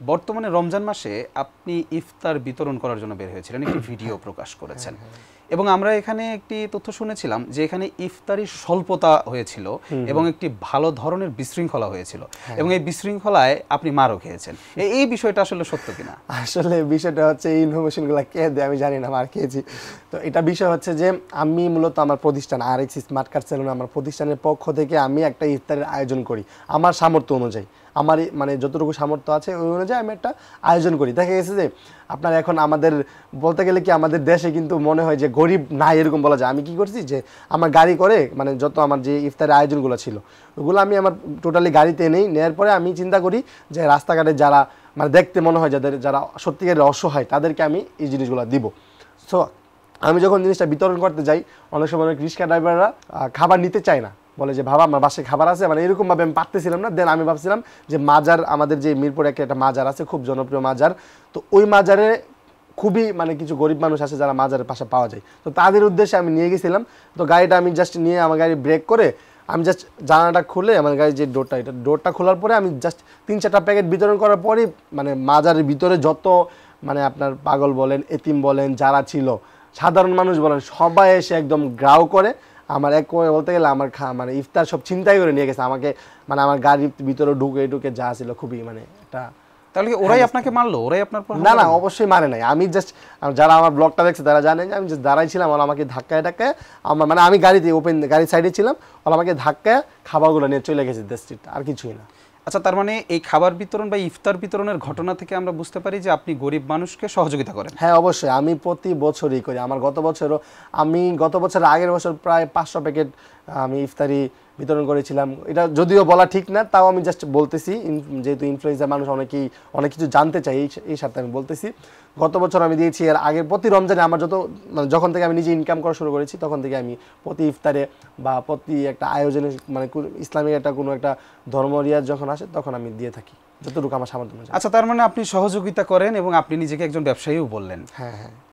বর্তমানে রমজান মাসে আপনি ইফতার বিতরণ করার জন্য বের হয়েছিলেন, একটি ভিডিও প্রকাশ করেছেন এবং আমরা এখানে একটি তথ্য শুনেছিলাম যে এখানে ইফতারির স্বল্পতা হয়েছিল এবং একটি ভালো ধরনের বিশৃঙ্খলা হয়েছিল এবং এই বিশৃঙ্খলায় আপনি মারও খেয়েছেন। এই বিষয়টা আসলে সত্য কিনা? আসলে বিষয়টা হচ্ছে এই ইনফরমেশনগুলো কে দেয় আমি জানি না, মার খেয়েছি। তো এটা বিষয় হচ্ছে যে আমি মূলত আমার প্রতিষ্ঠান RX স্মার্ট কার্ড সেলুন, আমার প্রতিষ্ঠানের পক্ষ থেকে আমি একটা ইফতারের আয়োজন করি আমার সামর্থ্য অনুযায়ী। আমার মানে যতটুকু সামর্থ্য আছে ওই অনুযায়ী আমি একটা আয়োজন করি। দেখা গেছে যে আপনার এখন আমাদের বলতে গেলে কি আমাদের দেশে কিন্তু মনে হয় যে গরিব নাই এরকম বলা যায়। আমি কি করছি যে আমার গাড়ি করে মানে যত আমার যে ইফতারের আয়োজনগুলো ছিল ওগুলো আমি আমার টোটালি গাড়িতে নেওয়ার পরে আমি চিন্তা করি যে রাস্তাঘাটে যারা মানে দেখতে মনে হয় যারা সত্যিকারের অসহায় তাদেরকে আমি এই জিনিসগুলো দিব। সো আমি যখন জিনিসটা বিতরণ করতে যাই অনেক সময় অনেক রিক্সা ড্রাইভাররা খাবার নিতে চায় না, বলে যে বাবা আমার বাসায় খাবার আছে, মানে এরকমভাবে আমি পারতেছিলাম না। দেন আমি ভাবছিলাম যে মাজার, আমাদের যে মিরপুরে একটা মাজার আছে খুব জনপ্রিয় মাজার, তো ওই মাজারে খুবই মানে কিছু গরিব মানুষ আছে যারা মাজারের পাশে পাওয়া যায়, তো তাদের উদ্দেশ্যে আমি নিয়ে গেছিলাম। তো গাড়িটা আমি জাস্ট নিয়ে আমার গাড়ি ব্রেক করে আমি জাস্ট জানালাটা খুলে আমার গাড়ির যে ডোরটা খোলার পরে আমি জাস্ট 3-4টা প্যাকেট বিতরণ করার পরেই মানে মাজারের ভিতরে যত মানে আপনার পাগল বলেন, এতিম বলেন, যারা ছিল সাধারণ মানুষ বলেন, সবাই এসে একদম গ্রাউ করে আমার এক বলতে গেলে আমার মানে ইফতার সব ছিনতাই করে নিয়ে গেছে আমাকে, মানে আমার গাড়ির ভিতরে ঢুকে যা ছিল খুবই মানে একটা। তাহলে কি ওরাই আপনাকে মারলো? ওরাই আপনার পর? না, অবশ্যই মারে নাই। আমি জাস্ট যারা আমার ব্লগটা দেখছে তারা জানে যে আমি জাস্ট দাঁড়াই ছিলাম, ওরা আমাকে ধাক্কায় আমার মানে আমি গাড়িতে গাড়ির সাইডে ছিলাম, ওরা আমাকে ধাক্কায় খাবারগুলো নিয়ে চলে গেছে জাস্ট, আর কিছুই না। আচ্ছা, তার মানে এই খাবার বিতরণ বা ইফতার বিতরণের ঘটনা থেকে আমরা বুঝতে পারি যে আপনি গরিব মানুষকে সহযোগিতা করেন। হ্যাঁ অবশ্যই, আমি প্রতি বছরই করি। আমার গত বছরের আগের বছর প্রায় 500 প্যাকেট আমি ইফতারি বিতরণ করেছিলাম। এটা যদিও বলা ঠিক না, তাও আমি জাস্ট বলতেছি, যেহেতু ইনফ্লুয়েন্সার মানুষ অনেক কিছু জানতে চাই, এই সাথে আমি বলতেছি। গত বছর আমি দিয়েছি, এর আগের প্রতি রমজানে আমার মানে যখন থেকে আমি নিজে ইনকাম করা শুরু করেছি তখন থেকে আমি প্রতি ইফতারে বা প্রতি একটা আয়োজনে মানে ইসলামিক একটা কোনো একটা ধর্ম রিয়াজ যখন আসে তখন আমি দিয়ে থাকি যতটুকু আমার সামর্থ্য। আচ্ছা, তার মানে আপনি সহযোগিতা করেন এবং আপনি নিজেকে একজন ব্যবসায়ীও বললেন। হ্যাঁ।